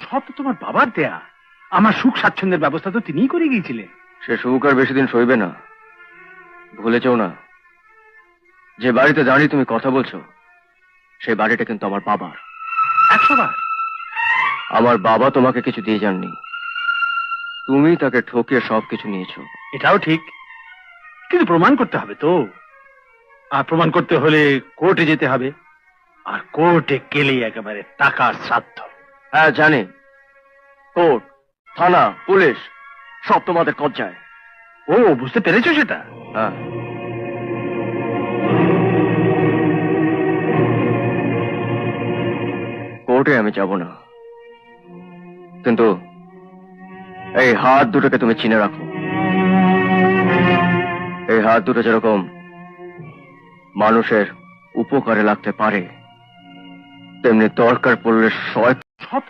সব তো তোমার বাবার দেয়া। আমার সুখ স্বাচ্ছন্দ্যের ব্যবস্থা তো তিনিই করে গিয়েছিলেন। সে সুখ আর বেশি দিন সইবে না। ভুলে যাও না, যে বাড়িতে দাঁড়িয়ে তুমি কথা বলছো সেই বাড়িটা কিন্তু আমার বাবার। 100 বার। আমার বাবা তোমাকে কিছু দিয়ে যাননি, তুমি তাকে ঠকিয়ে সবকিছু নিয়েছো। এটাও ঠিক, কিন্তু প্রমাণ করতে হবে তো। আর প্রমাণ করতে হলে কোর্টে যেতে হবে, আর কোর্টে গেলেই একেবারে টাকার শ্রাদ্ধ। হ্যাঁ জানি, কোর্ট, থানা, পুলিশ সব তোমাদের কবজায়। ও, বুঝতে পেরেছো সেটা? হ্যাঁ, কোর্টে আমি যাব না, কিন্তু এই হাত দুটোকে তুমি চিনে রাখো। এই হাত দুটো যেরকম মানুষের উপকারে লাগতে পারে, তেমনি দরকার পড়লে সব